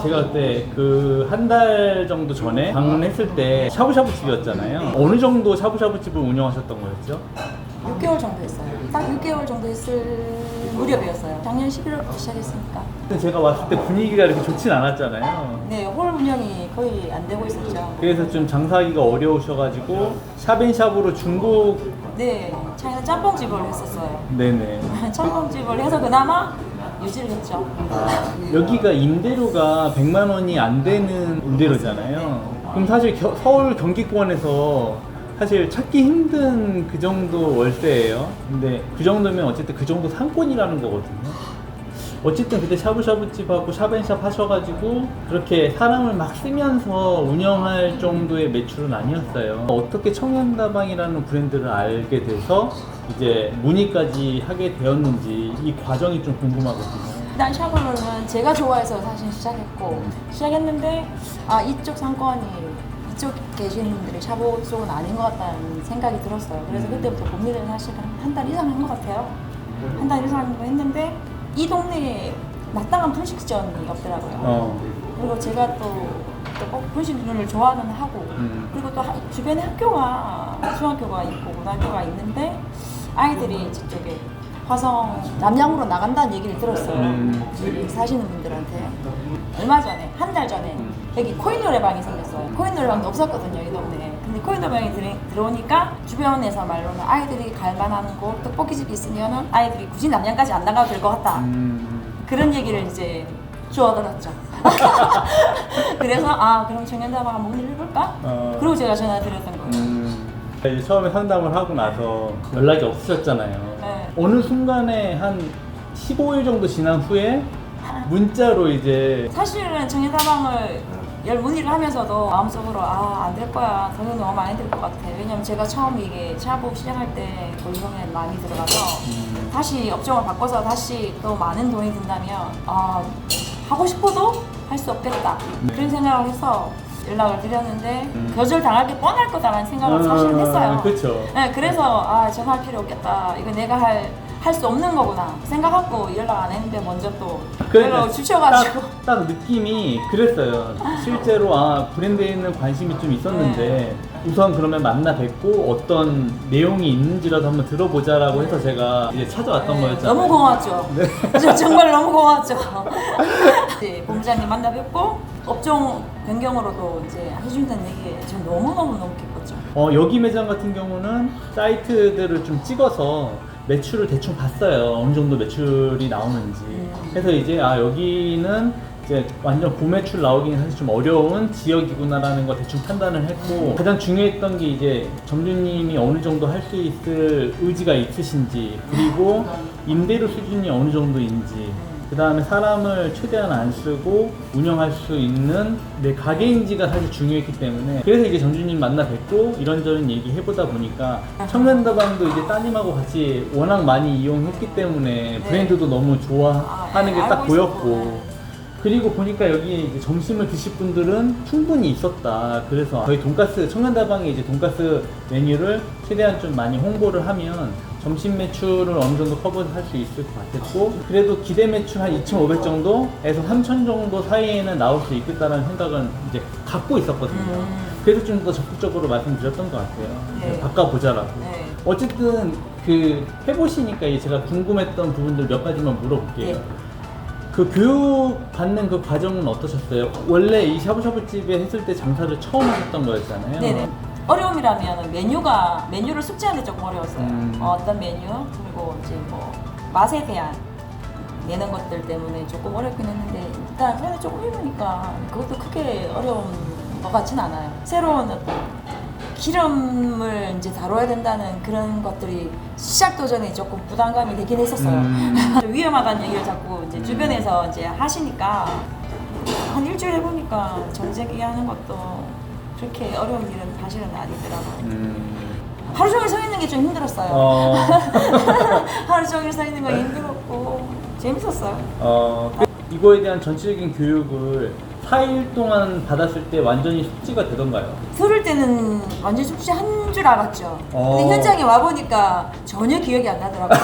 제가 그때 그 한 달 정도 전에 방문했을 때 샤브샤브 집이었잖아요. 어느 정도 샤브샤브 집을 운영하셨던 거였죠? 6개월 정도 했어요. 딱 6개월 정도 했을 무렵이었어요. 작년 11월부터 시작했으니까. 근데 제가 왔을 때 분위기가 이렇게 좋진 않았잖아요. 네, 홀 운영이 거의 안 되고 있었죠. 그래서 좀 장사하기가 어려우셔가지고 샵앤샵으로 중국. 네, 차이나 짬뽕집을 했었어요. 네네. 짬뽕집을 해서 그나마 유지를 했죠. 아, 여기가 임대료가 100만 원이 안 되는 임대료잖아요. 그럼 사실 서울 경기권에서 사실 찾기 힘든 그 정도 월세예요. 근데 그 정도면 어쨌든 그 정도 상권이라는 거거든요. 어쨌든 그때 샤브샤브집하고 샵앤샵 하셔가지고 그렇게 사람을 막 쓰면서 운영할 정도의 매출은 아니었어요. 어떻게 청년다방이라는 브랜드를 알게 돼서 이제 문의까지 하게 되었는지 이 과정이 좀 궁금하거든요. 일단 샤브로는 제가 좋아해서 사실 시작했는데 아 이쪽 상권이 이쪽 계신 분들이 샤브 쪽은 아닌 것 같다는 생각이 들었어요. 그래서 그때부터 고민을 사실 한 달 이상 한 것 같아요. 한 달 이상 했는데 이 동네에 마땅한 분식점이 없더라고요. 그리고 제가 또 분식을 좋아는 하고 그리고 또 주변에 학교가 중학교가 있고 고등학교가 있는데 아이들이 저쪽에 화성 남양으로 나간다는 얘기를 들었어요. 여기 사시는 분들한테. 얼마 전에 한 달 전에 여기 코인 노래방이 생겼어요. 코인 노래방도 없었거든요, 이 동네에. 근데 코인 노래방이 들어오니까 주변에서 말로는 아이들이 갈만한 곳 떡볶이집이 있으면은 아이들이 굳이 남양까지 안 나가도 될 것 같다. 그런 얘기를 이제 주워들었죠. 그래서 아 그럼 청년다방 한번 문의를 해볼까? 그리고 제가 전화 드렸던 거예요. 이제 처음에 상담을 하고 나서 연락이 없으셨잖아요. 네. 어느 순간에 한 15일 정도 지난 후에 문자로 이제 사실은 청년다방을 문의를 하면서도 마음속으로 아 안 될 거야 돈이 너무 많이 들 것 같아. 왜냐면 제가 처음 이게 샤브 시작할 때 보증금에 많이 들어가서 다시 업종을 바꿔서 다시 또 많은 돈이 든다면 아 하고 싶어도 할 수 없겠다 그런 생각을 해서 연락을 드렸는데 거절당할 게 뻔할 거다라는 생각을 사실은 했어요. 그렇죠. 네, 그래서 아 전화할 필요 없겠다. 이거 내가 할 수 없는 거구나 생각하고 연락 안 했는데 먼저 또 연락을 주셔가지고 딱 느낌이 그랬어요. 실제로 아 브랜드에 있는 관심이 좀 있었는데 우선 그러면 만나 뵙고 어떤 내용이 있는지라도 한번 들어보자라고 해서 제가 이제 찾아왔던 거였잖아요. 너무 고마웠죠. 네. 정말 너무 고마웠죠. 네, 본부장님 만나 뵙고 업종 변경으로도 이제 해준다는 얘기에 전 너무너무 기뻤죠. 여기 매장 같은 경우는 사이트들을 좀 찍어서 매출을 대충 봤어요. 어느 정도 매출이 나오는지. 그래서 이제 여기는 이제 완전 고매출 나오기는 사실 좀 어려운 지역이구나라는 거 대충 판단을 했고 가장 중요했던 게 이제 점주님이 어느 정도 할 수 있을 의지가 있으신지 그리고 임대료 수준이 어느 정도인지 그 다음에 사람을 최대한 안 쓰고 운영할 수 있는 내 가게인지가 사실 중요했기 때문에 그래서 이제 점주님 만나 뵙고 이런저런 얘기 해보다 보니까 청년다방도 이제 따님하고 같이 워낙 많이 이용했기 때문에 브랜드도 너무 좋아하는 게 딱 보였고 그리고 보니까 여기 이제 점심을 드실 분들은 충분히 있었다. 그래서 저희 돈가스, 청년다방에 이제 돈가스 메뉴를 최대한 좀 많이 홍보를 하면 점심 매출을 어느 정도 커버할 수 있을 것 같았고 그래도 기대 매출 한 2,500 정도에서 3,000 정도 사이에는 나올 수 있겠다는 생각은 이제 갖고 있었거든요. 그래서 좀 더 적극적으로 말씀드렸던 것 같아요. 네. 바꿔보자라고. 네. 어쨌든 그 해보시니까 제가 궁금했던 부분들 몇 가지만 물어볼게요. 네. 그 교육 받는 그 과정은 어떠셨어요? 원래 이 샤브샤브 집에 했을 때 장사를 처음 하셨던 거였잖아요. 네네. 어려움이라면 메뉴를 숙지하는 데 조금 어려웠어요. 어떤 메뉴 그리고 이제 뭐 맛에 대한 내는 것들 때문에 조금 어렵긴 했는데 일단 그래도 조금 해보니까 그것도 크게 어려운 것 같진 않아요. 새로운 어떤 기름을 이제 다뤄야 된다는 그런 것들이 시작 도전에 조금 부담감이 되긴 했었어요. 좀 위험하다는 얘기를 자꾸 이제 주변에서 이제 하시니까 한 일주일 해보니까 정제기 하는 것도 그렇게 어려운 일은 사실은 아니더라고요. 하루 종일 서 있는 게 좀 힘들었어요. 하루 종일 서 있는 거 힘들었고 재밌었어요. 이거에 대한 전체적인 교육을 4일 동안 받았을 때 완전히 숙지가 되던가요? 들을 때는 완전 숙지한 줄 알았죠. 근데 어. 현장에 와보니까 전혀 기억이 안 나더라고요.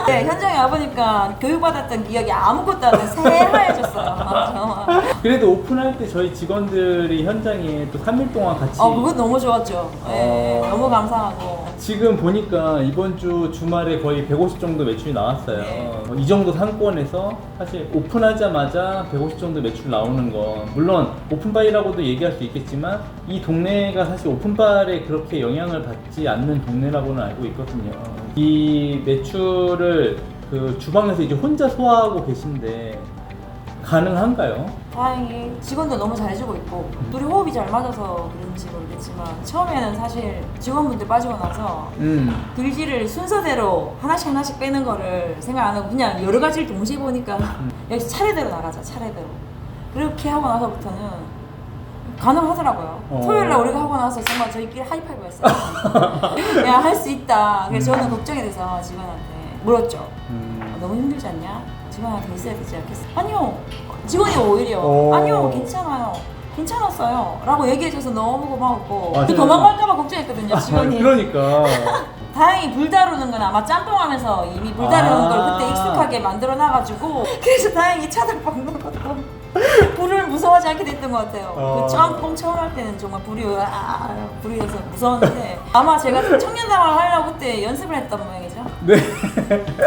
네, 현장에 와보니까 교육받았던 기억이 아무것도 안 나요. 새하얘졌어요. 정말. 그래도 오픈할 때 저희 직원들이 현장에 또 3일 동안 같이 그건 너무 좋았죠. 네, 너무 감사하고. 지금 보니까 이번 주 주말에 거의 150 정도 매출이 나왔어요. 네. 이 정도 상권에서 사실 오픈하자마자 150 정도 매출 나오는 거, 물론 오픈바이라고도 얘기할 수 있겠지만 이 동네가 사실 오픈바에 그렇게 영향을 받지 않는 동네라고는 알고 있거든요. 이 매출을 그 주방에서 이제 혼자 소화하고 계신데 가능한가요? 다행히 직원도 너무 잘해주고 있고 둘이 호흡이 잘 맞아서 그런지 모르겠지만 처음에는 사실 직원분들 빠지고 나서 들지를 순서대로 하나씩 빼는 거를 생각 안 하고 그냥 여러 가지를 동시에 보니까 여기 차례대로 나가자 차례대로 그렇게 하고 나서부터는 가능하더라고요. 토요일날 우리가 하고 나서 정말 저희끼리 하이파이브 했어요. 야, 할 수 있다. 그래서 저는 걱정이 돼서 직원한테 물었죠. 너무 힘들지 않냐? 직원한테 있어야 되지 않겠어? 아니요. 직원이 오히려 아니요 괜찮아요. 괜찮았어요. 라고 얘기해줘서 너무 고마웠고 도망갈까봐 걱정했거든요 직원이. 그러니까 다행히 불 다루는 건 아마 짬뽕하면서 이미 불 다루는 걸 그때 익숙하게 만들어놔가지고 그래서 다행히 차들 박는 것도 불을 무서워하지 않게 됐던 것 같아요. 그 짬뽕 처음 할 때는 정말 불이 돼서 무서웠는데 아마 제가 청년담화를 하려고 그때 연습을 했던 모양이죠. 네.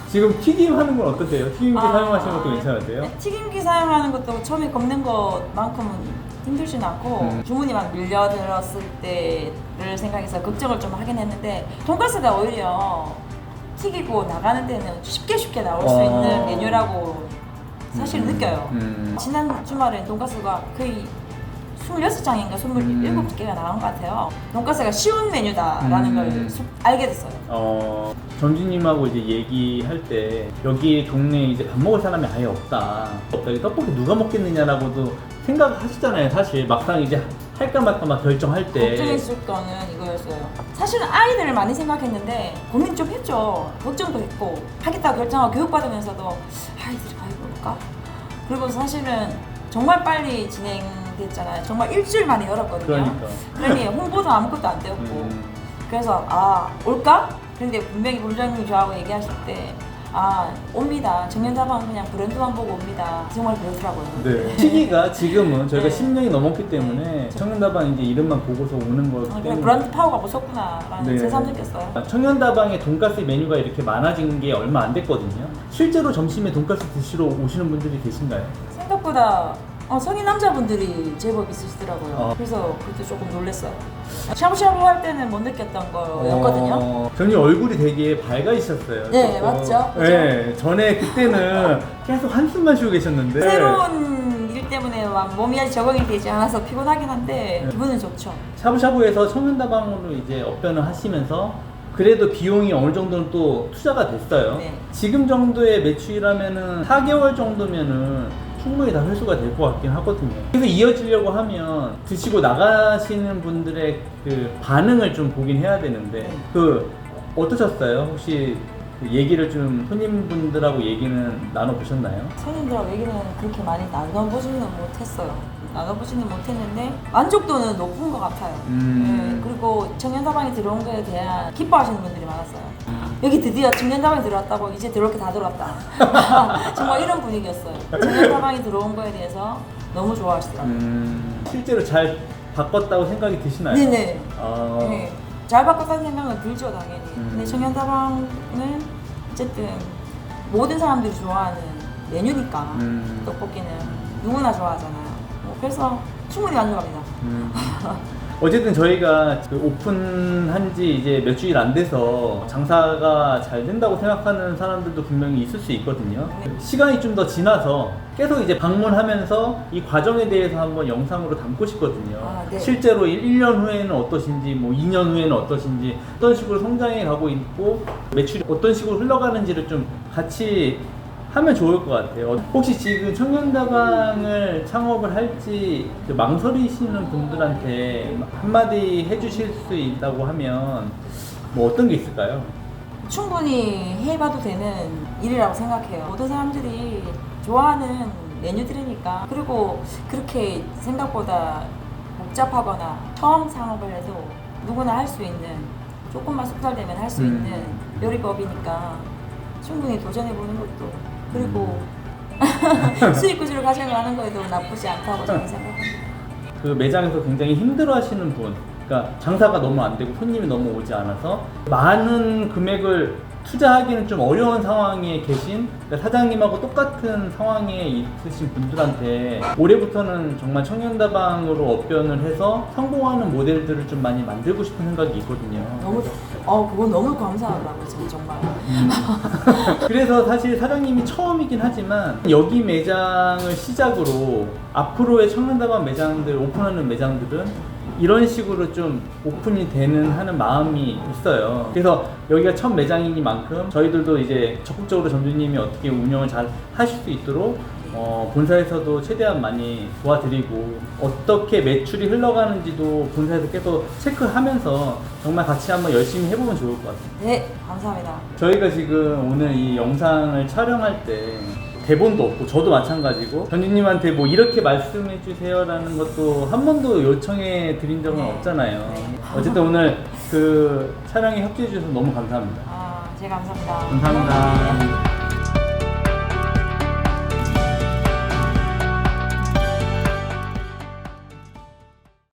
지금 튀김 하는 건 어떠세요? 튀김기 사용하시는 것도 괜찮으세요? 네, 튀김기 사용하는 것도 처음에 굽는 것만큼은 힘들진 않고 주문이 막 밀려들었을 때를 생각해서 걱정을 좀 하긴 했는데 돈가스가 오히려 튀기고 나가는 데는 쉽게 나올 수 있는 메뉴라고 사실 느껴요. 지난 주말에 돈가스가 거의 26장인가 27개가 나온 것 같아요. 돈가스가 쉬운 메뉴다라는 걸 알게 됐어요. 점주님하고 이제 얘기할 때 여기 동네에 이제 밥 먹을 사람이 아예 없다. 떡볶이 누가 먹겠느냐라고도 생각하시잖아요. 사실 막상 이제 할까 말까 막 결정할 때 걱정했을 거는 이거였어요. 사실은 아이들을 많이 생각했는데 고민 좀 했죠. 걱정도 했고 하겠다고 결정하고 교육받으면서도 아이들이 과연 볼까? 그리고 사실은 정말 빨리 진행됐잖아요. 정말 일주일 만에 열었거든요. 그러니 홍보도 아무것도 안 되었고 그래서 올까? 근데 분명히 본장님이 저하고 얘기하실 때 옵니다. 청년다방 그냥 브랜드만 보고 옵니다. 정말 그렇더라고요. 네. 시기가 지금은 저희가 10년이 넘었기 때문에 청년다방 이제 이름만 보고서 오는 거기 때문에 브랜드 파워가 무섭구나라는 새삼 느꼈어요. 청년다방에 돈가스 메뉴가 이렇게 많아진 게 얼마 안 됐거든요. 실제로 점심에 돈가스 드시러 오시는 분들이 계신가요? 생각보다 성인 남자분들이 제법 있으시더라고요. 그래서 그때 조금 놀랐어요. 샤브샤브 할 때는 못 느꼈던 거였거든요. 전혀 얼굴이 되게 밝아지셨어요. 네, 맞죠? 네, 전에 그때는 계속 한숨만 쉬고 계셨는데 새로운 일 때문에 막 몸이 아직 적응이 되지 않아서 피곤하긴 한데 기분은 좋죠. 샤브샤브에서 청년다방으로 이제 업변을 하시면서 그래도 비용이 어느 정도는 또 투자가 됐어요. 네. 지금 정도의 매출이라면은 4개월 정도면은 충분히 다 회수가 될 것 같긴 하거든요. 그래서 이어지려고 하면 드시고 나가시는 분들의 그 반응을 좀 보긴 해야 되는데 어떠셨어요? 혹시 그 얘기를 좀 손님분들하고 얘기는 나눠보셨나요? 손님들하고 얘기는 그렇게 많이 나눠보지는 못했어요. 나눠보지는 못했는데 만족도는 높은 것 같아요. 네, 그리고 청년다방에 들어온 거에 대한 기뻐하시는 분들이 많았어요. 여기 드디어 청년다방에 들어왔다고 이제 들어올 게 다 들어왔다. 정말 이런 분위기였어요. 청년다방에 들어온 거에 대해서 너무 좋아하시더라고요. 실제로 잘 바꿨다고 생각이 드시나요? 네네. 네. 잘 바꿨다는 생각은 들죠 당연히. 근데 청년다방은 어쨌든 모든 사람들이 좋아하는 메뉴니까 떡볶이는 누구나 좋아하잖아요. 그래서 충분히 만족합니다. 어쨌든 저희가 그 오픈한 지 이제 몇 주일 안 돼서 장사가 잘 된다고 생각하는 사람들도 분명히 있을 수 있거든요. 네. 시간이 좀 더 지나서 계속 이제 방문하면서 이 과정에 대해서 한번 영상으로 담고 싶거든요. 네. 실제로 1년 후에는 어떠신지, 뭐 2년 후에는 어떠신지, 어떤 식으로 성장해 가고 있고 매출이 어떤 식으로 흘러가는지를 좀 같이 하면 좋을 것 같아요. 혹시 지금 청년다방을 창업을 할지 망설이시는 분들한테 한마디 해주실 수 있다고 하면 뭐 어떤 게 있을까요? 충분히 해봐도 되는 일이라고 생각해요. 모든 사람들이 좋아하는 메뉴들이니까. 그리고 그렇게 생각보다 복잡하거나 처음 창업을 해도 누구나 할 수 있는, 조금만 숙달되면 할 수 있는 요리법이니까 충분히 도전해보는 것도, 그리고 수익 구조를 가져가는 거에도 나쁘지 않다고 저는 생각합니다. 그 매장에서 굉장히 힘들어하시는 분, 그러니까 장사가 너무 안 되고 손님이 너무 오지 않아서 많은 금액을 투자하기는 좀 어려운 상황에 계신, 그러니까 사장님하고 똑같은 상황에 있으신 분들한테 올해부터는 정말 청년다방으로 업변을 해서 성공하는 모델들을 좀 많이 만들고 싶은 생각이 있거든요. 그건 너무 감사하다고 저는 정말. 그래서 사실 사장님이 처음이긴 하지만 여기 매장을 시작으로 앞으로의 청년다방 매장들, 오픈하는 매장들은 이런 식으로 좀 오픈이 되는 하는 마음이 있어요. 그래서 여기가 첫 매장이니만큼 저희들도 이제 적극적으로 점주님이 어떻게 운영을 잘 하실 수 있도록 본사에서도 최대한 많이 도와드리고, 어떻게 매출이 흘러가는지도 본사에서 계속 체크하면서 정말 같이 한번 열심히 해보면 좋을 것 같아요. 네, 감사합니다. 저희가 지금 오늘 이 영상을 촬영할 때 대본도 없고, 저도 마찬가지고 점주님한테 뭐 이렇게 말씀해 주세요라는 것도 한 번도 요청해 드린 적은 없잖아요. 어쨌든 오늘 그 촬영에 협조해 주셔서 너무 감사합니다. 제가 감사합니다. 감사합니다.